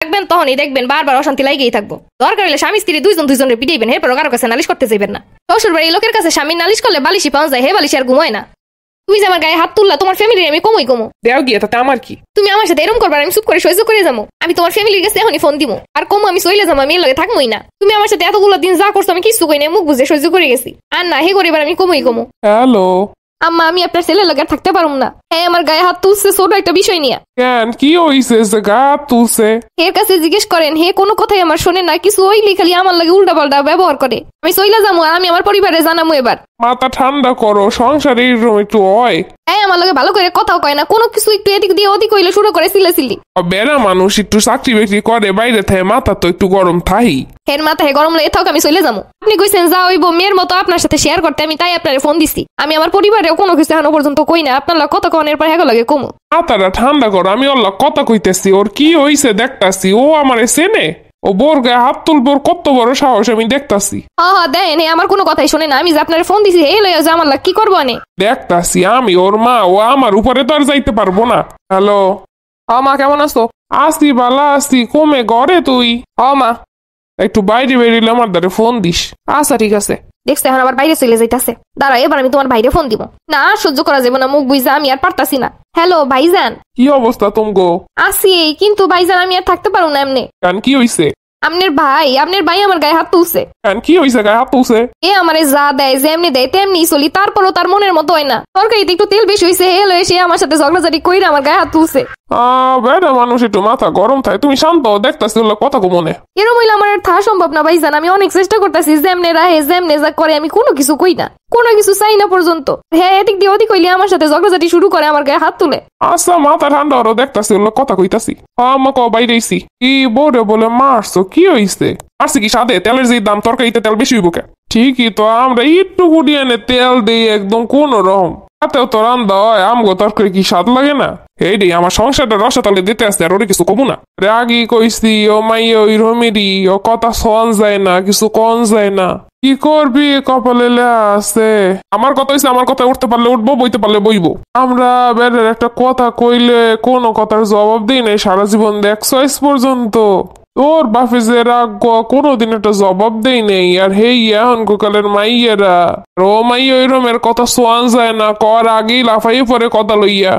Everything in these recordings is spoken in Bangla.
রাখবেন তখনই দেখবেন বারবার অশান্তি লাগেই থাকবো। দরকার হলে স্বামী স্ত্রী দুইজনে পিটাইবেন, এরপর কারো কাছে নালিশ করতে যাবেন না। শ্বশুর বাড়ির লোকের কাছে স্বামী নালিশ করলে বালিশি পাওয়া যায়, হে বালিশি আর ঘুমায় না। তুমি যে আমার গায়ে হাত তুললা, তোমার ফ্যামিলির আমি কমই কমো দেও গিয়ে তাতে আমার কি? তুমি আমার সাথে এরকম করবার আমি চুপ করে সহ্য করে যাবো? আমি তোমার ফ্যামিলির কাছে এখনই ফোন দিব আর কমো আমি চলে যাবো, আমি এর লগে থাকবোই না। তুমি আমার সাথে এতগুলো দিন যা করছো আমি কিছু কই না, মুখ বুঝে সহ্য করে গেছি। আর না হে করিবার আমি কমই কমো। হ্যালো আম্মা, আমি আপনার ছেলের লগে থাকতে পারুম না। হ্যাঁ, আমার গায়ে হাত তুলছে ছোট একটা বিষয় নিয়ে। কেন কি হইছে যে গা তুলছে? এর কাছে জিজ্ঞেস করেন, হে কোনো কথাই আমার শোনে না, কিছু ওইলি খালি আমার লাগে উল্টা পাল্টা ব্যবহার করে। আমি চইলা যাবো আর আমি আমার পরিবারে জানাবো এবার। মাথা ঠান্ডা করো, সংসারে এরকম একটু হয়। হ্যাঁ, আমার লগে ভালো করে কথাও কয় না, কোনো কিছু একটু এদিক দিয়ে ওদিক হইলে শুরু করে সিলাসিলি। বেড়া মানুষ একটু চাকরি বাকরি করে বাইরে থাকে, মাথা তো একটু গরম থাই। এর মাথায় গরম লেগে থাক, আমি চলে যাবো। আপনি কইছেন যা হইব মেয়ের মতো আপনার সাথে শেয়ার করতে, আমি তাই আপনার ফোন দিছি। আমি আমার পরিবারেও কোনো কিছু এখনো পর্যন্ত কই না, আপনার লগে কথা কনের পর হ্যাঁ লাগে কমু। মাথাটা ঠান্ডা করো, আমি ওর কথা কইতেছি, ওর কি হইছে দেখতাছি। ও আমারে চেনে, ও বোর গায়ে হাত তুলবোর কত বড় সাহস আমি দেখতাছি। হ্যাঁ দেন, আমার কোনো কথাই শোনে না। আমি যে আপনার ফোন দিছি এই লইয়া যে আমার লাগ কি করবো আনে দেখতাছি আমি ওর মা, ও আমার উপরে তো আর যাইতে পারবো না। হ্যালো মা, কেমন আছো? আসি বালা আসি, কমে ঘরে তুই? মা একটু বাইরে বেরিয়ে আমার দ্বারে ফোন দিস। আচ্ছা ঠিক আছে। দেখছো এখন আবার বাইরে চলে যাইতাছে। দাঁড়া, এবার আমি তোমার ভাইরে ফোন দিব। না আর সহ্য করা যাবে না, মুখ বুঝা আমি আর পারতাছি না। হ্যালো ভাইজান। কি অবস্থা তুমগো? আসি, কিন্তু ভাইজান আমি আর থাকতে পারবো না এমনি। কেন কি হইছে? আপনার ভাই আমার গায়ে হাত তুলছে। কেন কি হইছে গায়ে হাত তুলছে? এ আমারে যা দেয় যেমনি দেয় তেমনি চলি, তারপরও তার মনের মতো হয় না। তরকারিতে একটু তেল বেশি হয়েছে, হেল হয়ে সে আমার সাথে ঝগড়াঝাটি কইরা আমার গায়ে হাত তুলছে। বেড়া মানুষ একটু মাথা গরম থাকে, তুমি শান্ত দেখতাছি কথা কো মনে। এরম হইলে আমার আর থাকা সম্ভব না ভাইজান। আমি অনেক চেষ্টা করতেছি, যেমনে রাহে যেমনে যা করে আমি কোনো কিছু কই না, কোনো কিছু চাই না পর্যন্ত। হ্যাঁ, এদিক দিয়ে ওদিক কইলে আমার সাথে ঝগড়াঝাটি শুরু করে, আমার গায়ে হাত তুলে। আচ্ছা মাথা ঠান্ডা হলো, দেখতাছি কথা কইতাছি। আমাকে বাইরেছি কি বোরে বলে মারছো, কি হইছে? মারছি কি সাদে তেলের যে দাম, তরকারিতে তেল বেশি হইব কে? ঠিকই তো, আমরা একটু গুড়িয়ে এনে তেল দিই একদম কোন রকম, তাতেও তো রান্দা হয়। আমগো তরকারি কি স্বাদ লাগে না? এইডি আমার সংসারটা রসাতলে দিতে আসতে আর ওরে কিছু কমু না। রাগি কইছি ও মাইয়া ওই রমিরি, ও কথা শোন যায় না, কিছু কন যায় না। কি করবি, কপালে আছে। আমার কথা হইছে, আমার কথা উঠতে পারলে উঠবো, বইতে পারলে বইবো। আমরা বেড়ের একটা কথা কইলে কোনো কথার জবাব দিই নাই সারা জীবন, দেখছো আজ পর্যন্ত। তোর বাপে যে রাগ কোনোদিন একটা জবাব দেই নেই, আর হেই এখন গোকালের মাইয়েরা ও মাইয়া ওই রমের কথা শোয়ান যায় না, কর আগেই লাফাইয়ে পরে কথা লইয়া।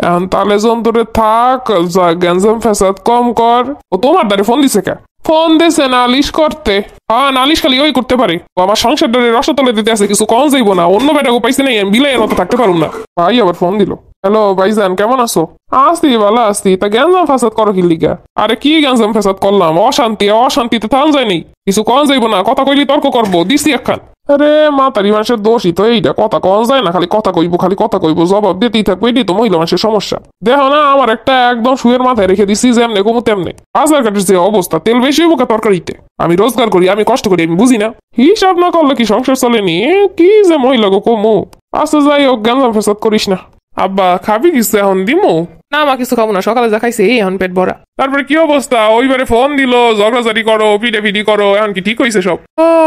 এখন তালে যন্ত্রে থাক, যা গ্যাঞ্জাম ফেসাদ কম কর। ও তোমার দ্বারে ফোন দিছে কে? ফোন দিছে নালিশ করতে। হ্যাঁ, নালিশ খালি ওই করতে পারে। ও আমার সংসারটারে রসতলে দিতে আছে, কিছু কম যাইব না। অন্য বেটাকে পাইছে নাই, আমি বিলাইয়ের মতো থাকতে পারুম না। ভাই আবার ফোন দিল। হ্যালো ভাইজান, কেমন আছো? আসছি ভালো আসছি। তা গ্যাঞ্জাম ফেসাদ করো কি লিগা? আরে কি গ্যাঞ্জাম ফেসাদ করলাম? অশান্তিতে থান যায়নি, কিছু কম যাইব না। কথা কইলি তর্ক করবো, দিছি একখান। আরে মাতারি মানুষের দোষই তো এইটা, কথা কন যায় না, খালি কথা কইবো জবাব দিতেই থাকবো। এটি তো মহিলা মানুষের সমস্যা। দেখো না, আমার একটা একদম শুয়ের মাথায় রেখে দিছি, যেমনে কমু তেমনে। বাজার ঘাটের যে অবস্থা, তেল বেশি হইব তরকারিতে। আমি রোজগার করি, আমি কষ্ট করি, আমি বুঝি না। হিসাব না করলে কি সংসার চলেনি? কি যে মহিলা গো কমু। আচ্ছা যাই হোক, গ্যাঞ্জাম ফেসাদ করিস না। আব্বা খাবি কিছু এখন দিমু? না মা, কিছু খাবো না, সকালে যা খাইছে এখন পেট ভরা। তারপরে কি অবস্থা? ওইবারে ফোন দিল, ঝগড়াঝাটি করো, পিটাপিটি করো, এখন কি ঠিক হয়েছে সব?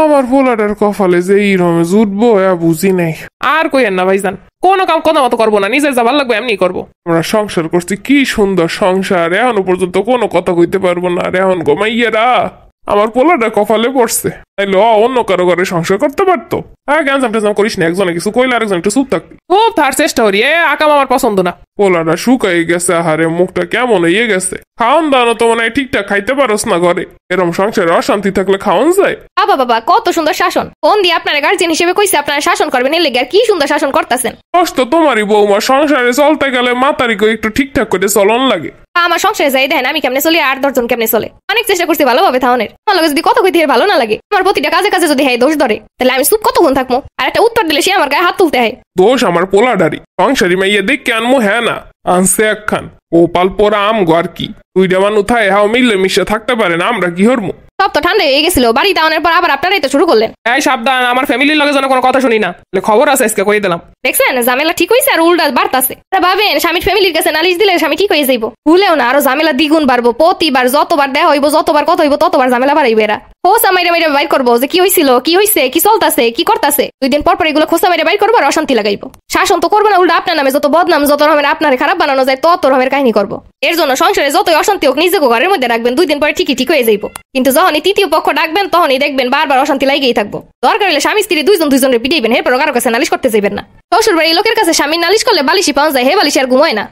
আমার পোলাটার কপালে যে এইরকম জুটবো বুঝি নাই। আর কইেন না ভাইজান, কোনো কাম কথা মতো করবো না, নিজের যা ভালো লাগবে এমনি করবো। আমরা সংসার করছি, কি সুন্দর সংসার, এখনো পর্যন্ত কোনো কথা কইতে পারবো না। আর এখন গোমাইয়েরা আমার পোলাটা কপালে পড়ছে, তাইলে অন্য কারো ঘরে সংসার করতে পারতো। হ্যাঁ, গ্যাঞ্জাম ট্যাঞ্জাম করিস না, একজনে কিছু কইলে আরেকজন একটু চুপ থাকবি। খুব তার চেষ্টা করি, আকাম আমার পছন্দ না। পোলাটা শুকাই গেছে, আহারে মুখটা কেমন হয়ে গেছে। খাওয়ান দাওয়ানো তো মনে হয় ঠিকঠাক খাইতে পারস না ঘরে। এরম সংসারে অশান্তি থাকলে খাওয়ান যায়? বাবা কত সুন্দর শাসন। ফোন দিয়ে আপনার গার্জিয়ান হিসেবে কইছে আপনারা শাসন করবেন, এর লেগে আর কি সুন্দর শাসন করতেছেন। কষ্ট তোমারই বৌমা, সংসারে চলতে গেলে মাতারি করে একটু ঠিকঠাক করে চলন লাগে। আমার সংসারে যাই দেখেন আমি কেমনে চলি, আর 10 জন কেমনে চলে। অনেক চেষ্টা করছি ভালোভাবে থাউনের। আমার লগে যদি কথা কইতে ভালো না লাগে, আমার প্রতিটা কাজে কাজে যদি হ্যাঁ দোষ ধরে, তাহলে আমি চুপ কতক্ষণ থাকবো? আর একটা উত্তর দিলে সে আমার গায়ে হাত তুলতে হয়। দোষ আমার পোলাডারি, সংসারী মাইয়া দেখকে আনমু। হ্যাঁ না আনছে একখান ও পাল পোড়া আম গো, আর কি দুইটা মানুষ থায় হাও মিললে মিশে থাকতে পারে না, আমরা কি হরমু? সব তো ঠান্ডা হয়ে গেছিল, বাড়িতে আনার পর আবার আপনারাই তো শুরু করলেন। এই সাবধান, আমার ফ্যামিলির লগে যেন কোনো কথা শুনি না, খবর আছে আজকে কই দিলাম। দেখছেন ঝামেলা ঠিক হইছে আর উল্টা বাড়তাছে। ভাবেন স্বামীর ফ্যামিলির কাছে নালিশ দিলে স্বামী ঠিক হয়ে যাইব, ভুলেও না আরো ঝামেলা দ্বিগুণ বাড়বো। প্রতিবার যতবার দেয়া হইব, যতবার কথা হইব, ততবার ঝামেলা বাড়াইবে এরা। খোসা মাইরে মাইরে বাইর করবো যে কি হয়েছিল, কি হয়েছে, কি চলতেছে, কি করতেছে। 2 দিন পর পর এগুলো খোসা মাইরে বাইর করবো আর অশান্তি লাগাইবো। শাসন তো করবো না, উল্টা আপনার নামে যত বদনাম, যত রকমের আপনারে খারাপ বানানো যায় তত রকমের কাহিনী করবো। এর জন্য সংসারে যতই অশান্তি হোক নিজেকে ঘরের মধ্যে রাখবেন, 2 দিন পরে ঠিকই ঠিক হয়ে যাইবো। কিন্তু যখনই তৃতীয় পক্ষ ডাকবেন তখনই দেখবেন বারবার অশান্তি লাগেই থাকবো। দরকার হলে স্বামী স্ত্রী দুইজনের পিটাইবেন, এরপর কারো কাছে নালিশ করতে যাইবেন না। শ্বশুর বাড়ির লোকের কাছে স্বামীর নালিশ করলে বালিশি পাওয়া যায়, হে বালিশি আর ঘুমায় না।